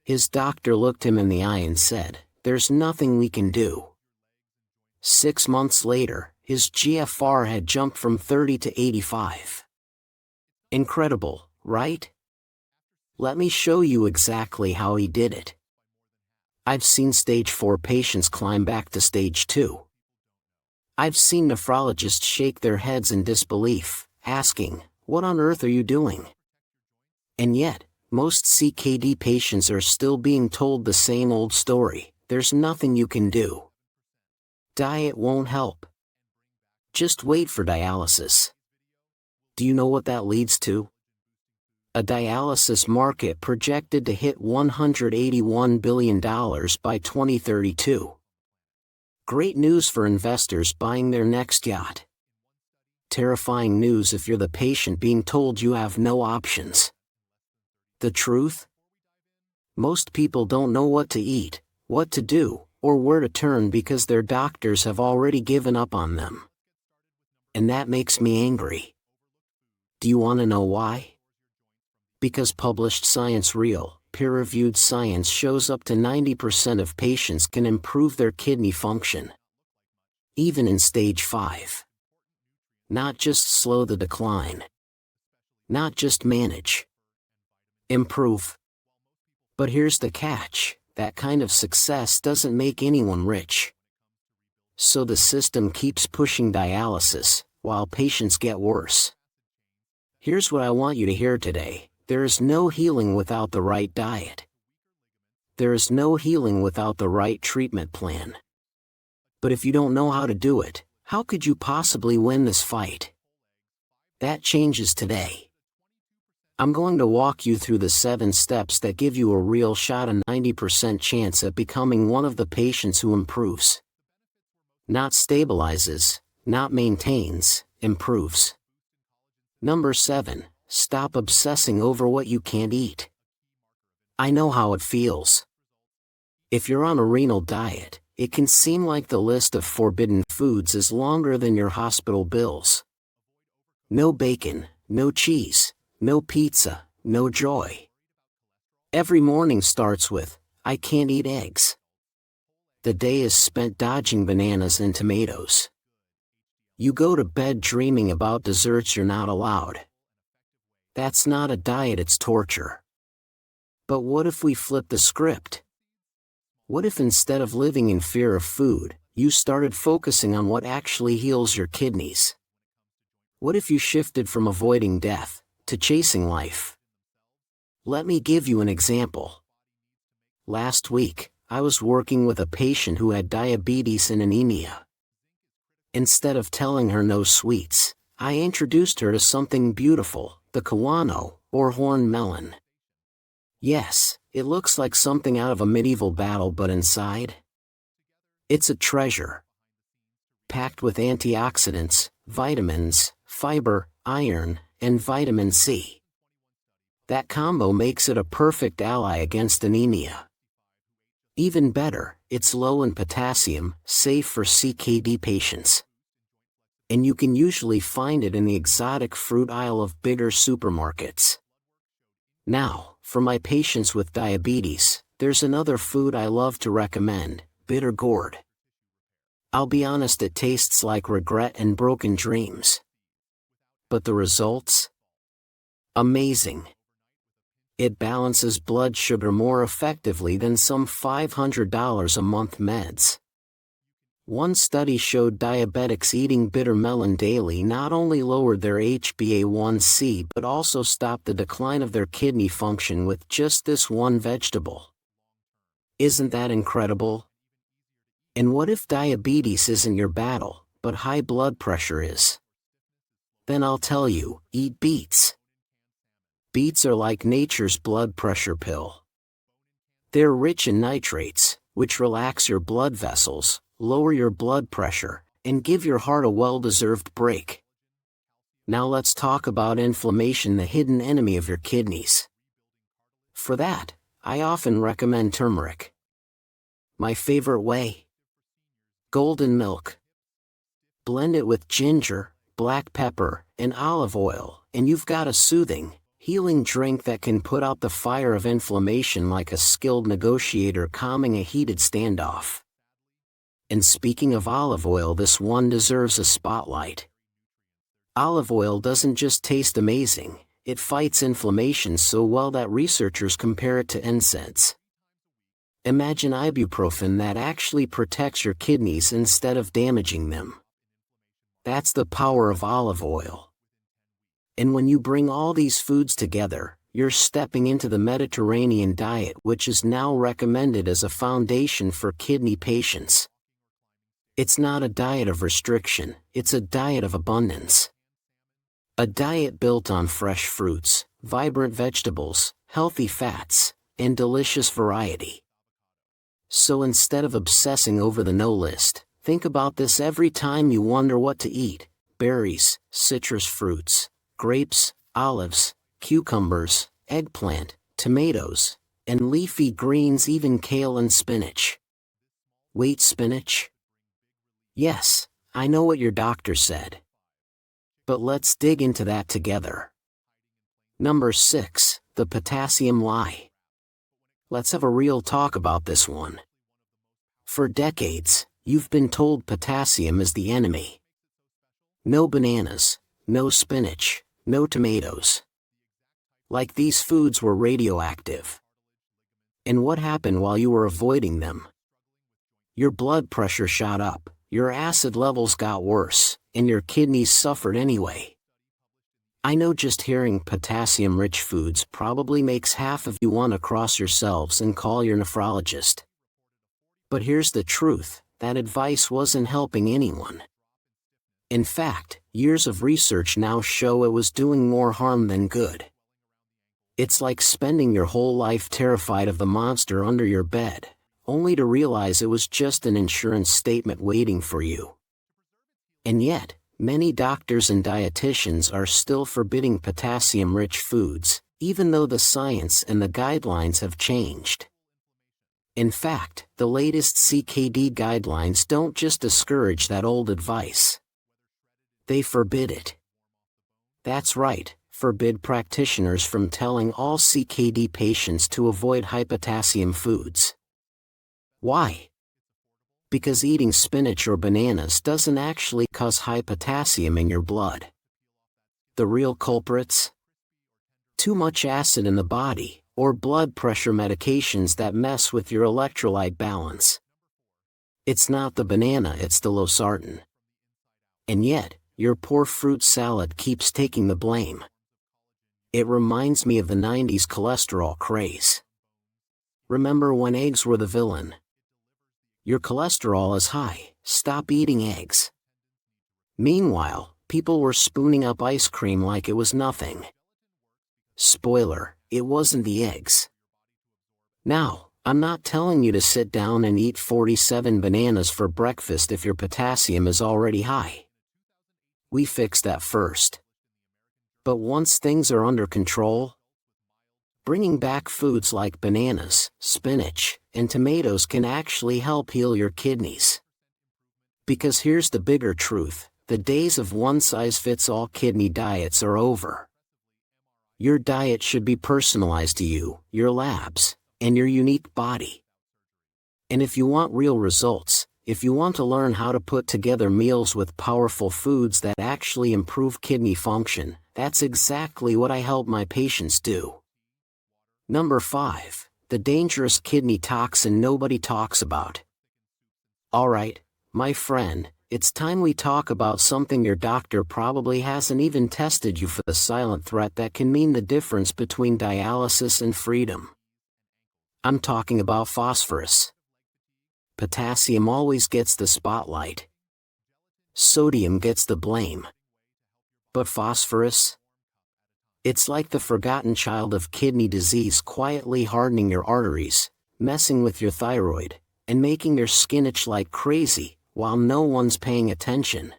His doctor looked him in the eye and said, "There's nothing we can do." 6 months later, his GFR had jumped from 30 to 85. Incredible, right? Let me show you exactly how he did it. I've seen stage 4 patients climb back to stage 2. I've seen nephrologists shake their heads in disbelief, asking, "What on earth are you doing?" And yet, most CKD patients are still being told the same old story: there's nothing you can do. Diet won't help. Just wait for dialysis. Do you know what that leads to? A dialysis market projected to hit $181 billion by 2032. Great news for investors buying their next yacht. Terrifying news if you're the patient being told you have no options. The truth? Most people don't know what to eat, what to do, or where to turn because their doctors have already given up on them. And that makes me angry. Do you want to know why? Because published science, real, peer-reviewed science shows up to 90% of patients can improve their kidney function. Even in stage 5. Not just slow the decline. Not just manage. Improve. But here's the catch: that kind of success doesn't make anyone rich. So the system keeps pushing dialysis, while patients get worse. Here's what I want you to hear today: there is no healing without the right diet. There is no healing without the right treatment plan. But if you don't know how to do it, how could you possibly win this fight? That changes today. I'm going to walk you through the 7 steps that give you a real shot, a 90% chance at becoming one of the patients who improves. Not stabilizes, not maintains, improves. Number 7, stop obsessing over what you can't eat. I know how it feels. If you're on a renal diet, it can seem like the list of forbidden foods is longer than your hospital bills. No bacon, no cheese, no pizza, no joy. Every morning starts with, "I can't eat eggs." The day is spent dodging bananas and tomatoes. You go to bed dreaming about desserts you're not allowed. That's not a diet, it's torture. But what if we flip the script? What if instead of living in fear of food, you started focusing on what actually heals your kidneys? What if you shifted from avoiding death to chasing life? Let me give you an example. Last week, I was working with a patient who had diabetes and anemia. Instead of telling her no sweets, I introduced her to something beautiful, the guano, or horned melon. Yes, it looks like something out of a medieval battle, but inside, it's a treasure. Packed with antioxidants, vitamins, fiber, iron, and vitamin C. That combo makes it a perfect ally against anemia. Even better, it's low in potassium, safe for CKD patients. And you can usually find it in the exotic fruit aisle of bigger supermarkets. Now, for my patients with diabetes, there's another food I love to recommend: bitter gourd. I'll be honest, it tastes like regret and broken dreams. But the results? Amazing. It balances blood sugar more effectively than some $500 a month meds. One study showed diabetics eating bitter melon daily not only lowered their HbA1c but also stopped the decline of their kidney function with just this one vegetable. Isn't that incredible? And what if diabetes isn't your battle, but high blood pressure is? Then I'll tell you, eat beets. Beets are like nature's blood pressure pill. They're rich in nitrates, which relax your blood vessels, lower your blood pressure, and give your heart a well-deserved break. Now let's talk about inflammation, the hidden enemy of your kidneys. For that, I often recommend turmeric. My favorite way? Golden milk. Blend it with ginger, black pepper, and olive oil, and you've got a soothing, healing drink that can put out the fire of inflammation like a skilled negotiator calming a heated standoff. And speaking of olive oil, this one deserves a spotlight. Olive oil doesn't just taste amazing, it fights inflammation so well that researchers compare it to incense. Imagine ibuprofen that actually protects your kidneys instead of damaging them. That's the power of olive oil. And when you bring all these foods together, you're stepping into the Mediterranean diet, which is now recommended as a foundation for kidney patients. It's not a diet of restriction, it's a diet of abundance. A diet built on fresh fruits, vibrant vegetables, healthy fats, and delicious variety. So instead of obsessing over the no list, think about this every time you wonder what to eat: berries, citrus fruits, grapes, olives, cucumbers, eggplant, tomatoes, and leafy greens, even kale and spinach. Wait, spinach? Yes, I know what your doctor said. But let's dig into that together. Number 6, the potassium lie. Let's have a real talk about this one. For decades, you've been told potassium is the enemy. No bananas, no spinach, no tomatoes. Like these foods were radioactive. And what happened while you were avoiding them? Your blood pressure shot up, your acid levels got worse, and your kidneys suffered anyway. I know just hearing potassium-rich foods probably makes half of you want to cross yourselves and call your nephrologist. But here's the truth, that advice wasn't helping anyone. In fact, years of research now show it was doing more harm than good. It's like spending your whole life terrified of the monster under your bed, only to realize it was just an insurance statement waiting for you. And yet, many doctors and dietitians are still forbidding potassium-rich foods, even though the science and the guidelines have changed. In fact, the latest CKD guidelines don't just discourage that old advice. They forbid it. That's right, forbid practitioners from telling all CKD patients to avoid high potassium foods. Why? Because eating spinach or bananas doesn't actually cause high potassium in your blood. The real culprits? Too much acid in the body, or blood pressure medications that mess with your electrolyte balance. It's not the banana, it's the losartan. And yet, your poor fruit salad keeps taking the blame. It reminds me of the 90s cholesterol craze. Remember when eggs were the villain? Your cholesterol is high, stop eating eggs. Meanwhile, people were spooning up ice cream like it was nothing. Spoiler, it wasn't the eggs. Now, I'm not telling you to sit down and eat 47 bananas for breakfast if your potassium is already high. We fix that first. But once things are under control, bringing back foods like bananas, spinach, and tomatoes can actually help heal your kidneys. Because here's the bigger truth, the days of one-size-fits-all kidney diets are over. Your diet should be personalized to you, your labs, and your unique body. And if you want real results, if you want to learn how to put together meals with powerful foods that actually improve kidney function, that's exactly what I help my patients do. Number 5, the dangerous kidney toxin nobody talks about. Alright, my friend, it's time we talk about something your doctor probably hasn't even tested you for: the silent threat that can mean the difference between dialysis and freedom. I'm talking about phosphorus. Potassium always gets the spotlight. Sodium gets the blame. But phosphorus? It's like the forgotten child of kidney disease, quietly hardening your arteries, messing with your thyroid, and making your skin itch like crazy, while no one's paying attention.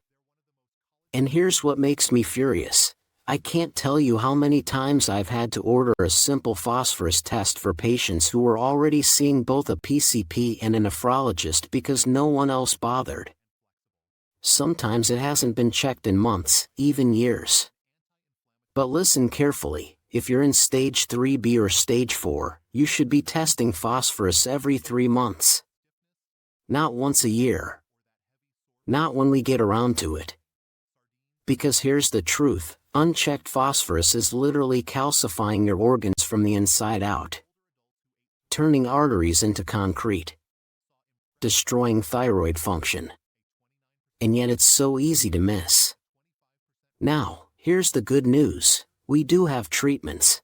And here's what makes me furious. I can't tell you how many times I've had to order a simple phosphorus test for patients who were already seeing both a PCP and a nephrologist because no one else bothered. Sometimes it hasn't been checked in months, even years. But listen carefully, if you're in stage 3B or stage 4, you should be testing phosphorus every 3 months. Not once a year. Not when we get around to it. Because here's the truth, unchecked phosphorus is literally calcifying your organs from the inside out. Turning arteries into concrete. Destroying thyroid function. And yet it's so easy to miss. Now, here's the good news, we do have treatments.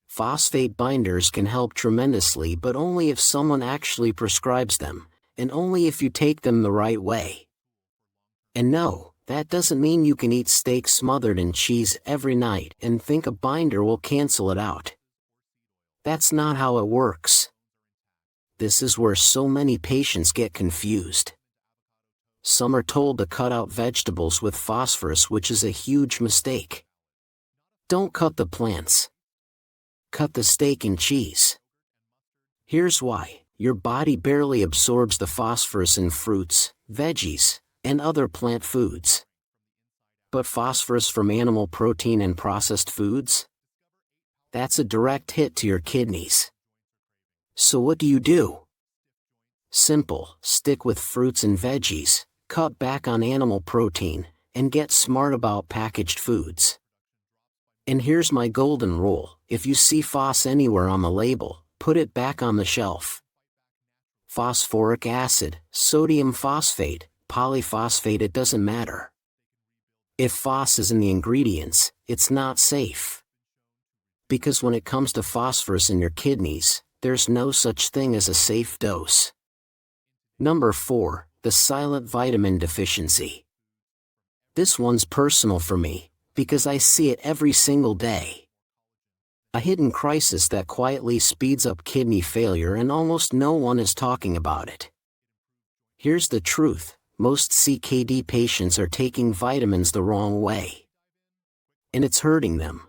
Phosphate binders can help tremendously, but only if someone actually prescribes them, and only if you take them the right way. And no, that doesn't mean you can eat steak smothered in cheese every night and think a binder will cancel it out. That's not how it works. This is where so many patients get confused. Some are told to cut out vegetables with phosphorus, which is a huge mistake. Don't cut the plants. Cut the steak and cheese. Here's why. Your body barely absorbs the phosphorus in fruits, veggies, and other plant foods. But phosphorus from animal protein and processed foods? That's a direct hit to your kidneys. So what do? Simple, stick with fruits and veggies, cut back on animal protein, and get smart about packaged foods. And here's my golden rule, if you see phos anywhere on the label, put it back on the shelf. Phosphoric acid, sodium phosphate, polyphosphate, it doesn't matter. If phos is in the ingredients, it's not safe. Because when it comes to phosphorus in your kidneys, there's no such thing as a safe dose. Number 4, the silent vitamin deficiency. This one's personal for me, because I see it every single day. A hidden crisis that quietly speeds up kidney failure and almost no one is talking about it. Here's the truth, most CKD patients are taking vitamins the wrong way. And it's hurting them.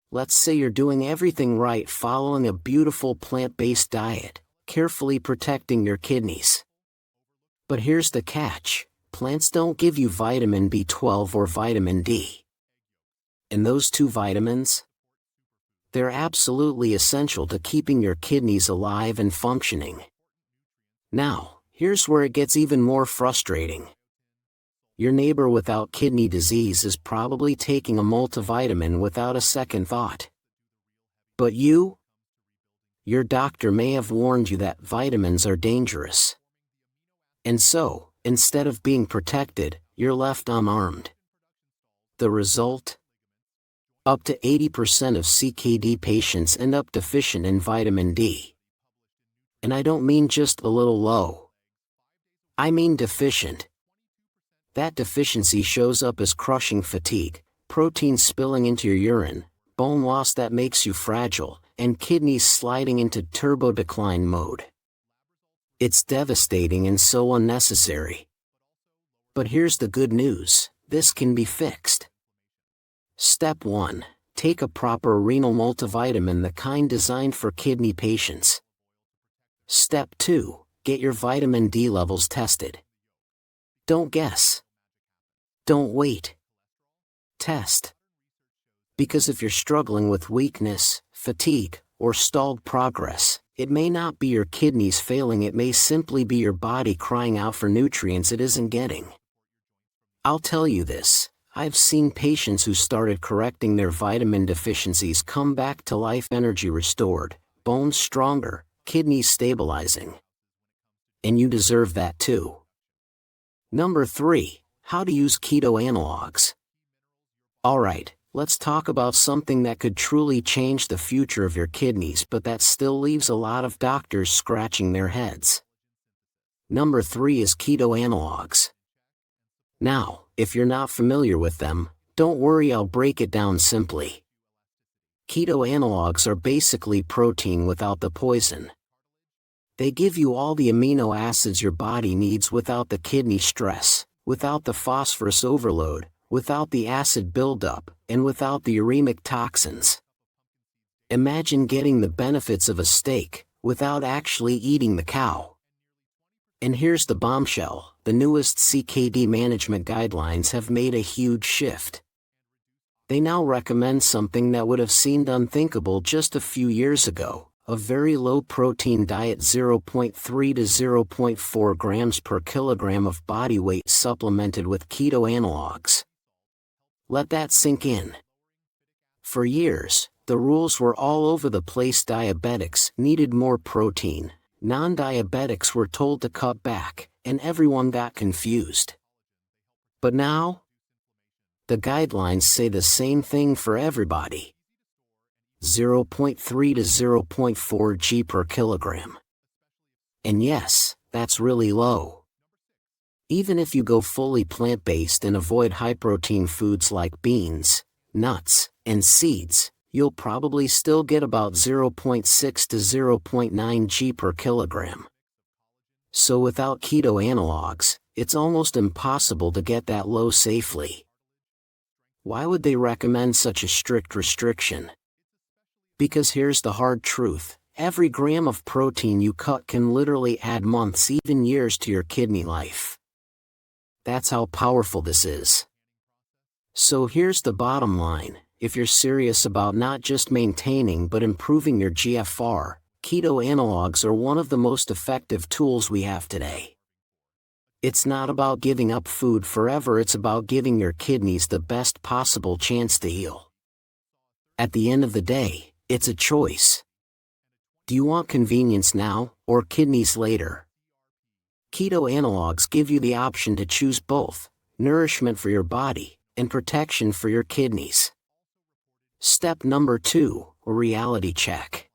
Let's say you're doing everything right, following a beautiful plant-based diet, carefully protecting your kidneys. But here's the catch, plants don't give you vitamin B12 or vitamin D. And those two vitamins? They're absolutely essential to keeping your kidneys alive and functioning. Now, here's where it gets even more frustrating. Your neighbor without kidney disease is probably taking a multivitamin without a second thought. But you? Your doctor may have warned you that vitamins are dangerous. And so, instead of being protected, you're left unarmed. The result? Up to 80% of CKD patients end up deficient in vitamin D. And I don't mean just a little low. I mean deficient. That deficiency shows up as crushing fatigue, protein spilling into your urine, bone loss that makes you fragile, and kidneys sliding into turbo decline mode. It's devastating and so unnecessary. But here's the good news, this can be fixed. Step 1. Take a proper renal multivitamin, the kind designed for kidney patients. Step 2. Get your vitamin D levels tested. Don't guess. Don't wait. Test. Because if you're struggling with weakness, fatigue, or stalled progress, it may not be your kidneys failing, it may simply be your body crying out for nutrients it isn't getting. I'll tell you this. I've seen patients who started correcting their vitamin deficiencies come back to life, energy restored, bones stronger, kidneys stabilizing. And you deserve that too. Number 3, how to use keto analogs. Alright, let's talk about something that could truly change the future of your kidneys, but that still leaves a lot of doctors scratching their heads. Number 3 is keto analogs. Now, if you're not familiar with them, don't worry, I'll break it down simply. Keto analogs are basically protein without the poison. They give you all the amino acids your body needs without the kidney stress, without the phosphorus overload, without the acid buildup, and without the uremic toxins. Imagine getting the benefits of a steak, without actually eating the cow. And here's the bombshell, the newest CKD management guidelines have made a huge shift. They now recommend something that would have seemed unthinkable just a few years ago, a very low-protein diet, 0.3 to 0.4 grams per kilogram of body weight supplemented with keto analogs. Let that sink in. For years, the rules were all over the place. Diabetics needed more protein, non-diabetics were told to cut back, and everyone got confused. But now, the guidelines say the same thing for everybody. 0.3 to 0.4 g per kilogram. And yes, that's really low. Even if you go fully plant-based and avoid high-protein foods like beans, nuts, and seeds, you'll probably still get about 0.6 to 0.9 g per kilogram. So without keto analogs, it's almost impossible to get that low safely. Why would they recommend such a strict restriction? Because here's the hard truth, every gram of protein you cut can literally add months, even years to your kidney life. That's how powerful this is. So here's the bottom line, if you're serious about not just maintaining but improving your GFR, keto analogs are one of the most effective tools we have today. It's not about giving up food forever, it's about giving your kidneys the best possible chance to heal. At the end of the day, it's a choice. Do you want convenience now, or kidneys later? Keto analogs give you the option to choose both, nourishment for your body, and protection for your kidneys. Step number 2, a reality check.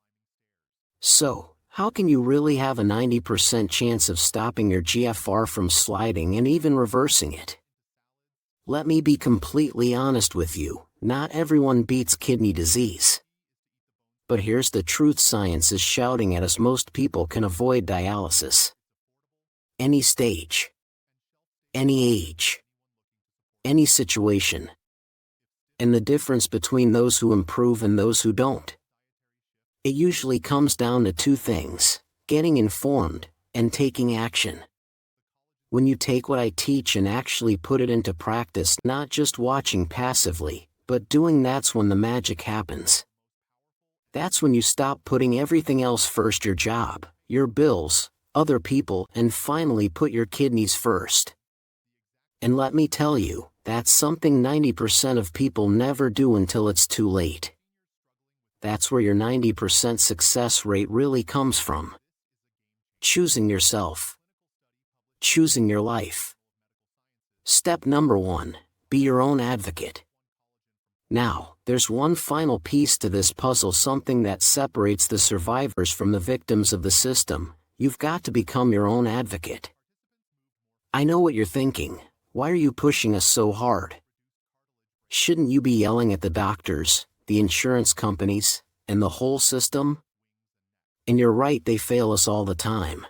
So, how can you really have a 90% chance of stopping your GFR from sliding and even reversing it? Let me be completely honest with you, not everyone beats kidney disease. But here's the truth, science is shouting at us, most people can avoid dialysis. Any stage. Any age. Any situation. And the difference between those who improve and those who don't? It usually comes down to 2 things, getting informed, and taking action. When you take what I teach and actually put it into practice, not just watching passively, but doing, that's when the magic happens. That's when you stop putting everything else first, your job, your bills, other people, and finally put your kidneys first. And let me tell you, that's something 90% of people never do until it's too late. That's where your 90% success rate really comes from. Choosing yourself. Choosing your life. Step number 1, be your own advocate. Now, there's one final piece to this puzzle, something that separates the survivors from the victims of the system. You've got to become your own advocate. I know what you're thinking, why are you pushing us so hard? Shouldn't you be yelling at the doctors, the insurance companies, and the whole system? And you're right, they fail us all the time.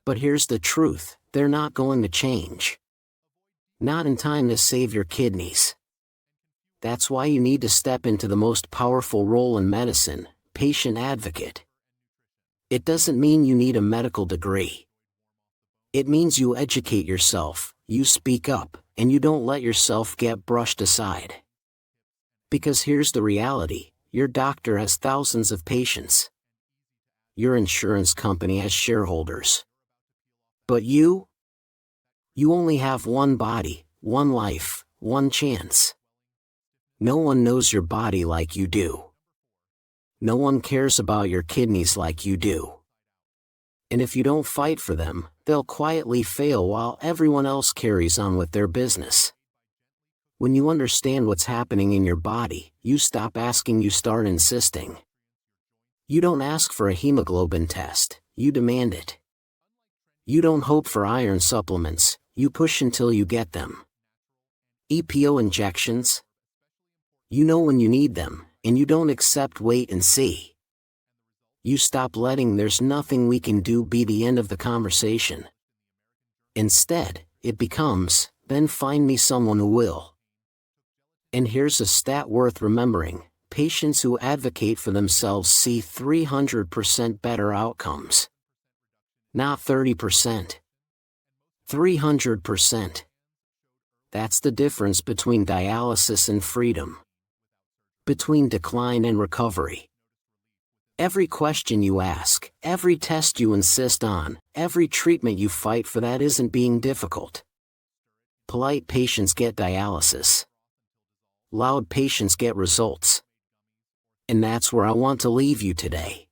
But here's the truth, they're not going to change. Not in time to save your kidneys. That's why you need to step into the most powerful role in medicine, patient advocate. It doesn't mean you need a medical degree. It means you educate yourself, you speak up, and you don't let yourself get brushed aside. Because here's the reality, your doctor has thousands of patients. Your insurance company has shareholders. But you? You only have one body, one life, one chance. No one knows your body like you do. No one cares about your kidneys like you do. And if you don't fight for them, they'll quietly fail while everyone else carries on with their business. When you understand what's happening in your body, you stop asking, you start insisting. You don't ask for a hemoglobin test, you demand it. You don't hope for iron supplements, you push until you get them. EPO injections? You know when you need them, and you don't accept wait and see. You stop letting "there's nothing we can do" be the end of the conversation. Instead, it becomes, then find me someone who will. And here's a stat worth remembering, patients who advocate for themselves see 300% better outcomes. Not 30%. 300%. That's the difference between dialysis and freedom. Between decline and recovery. Every question you ask, every test you insist on, every treatment you fight for, that isn't being difficult. Polite patients get dialysis. Loud patients get results. And that's where I want to leave you today.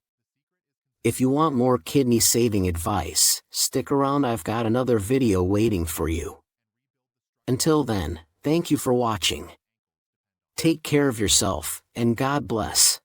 If you want more kidney-saving advice, stick around, I've got another video waiting for you. Until then, thank you for watching. Take care of yourself, and God bless.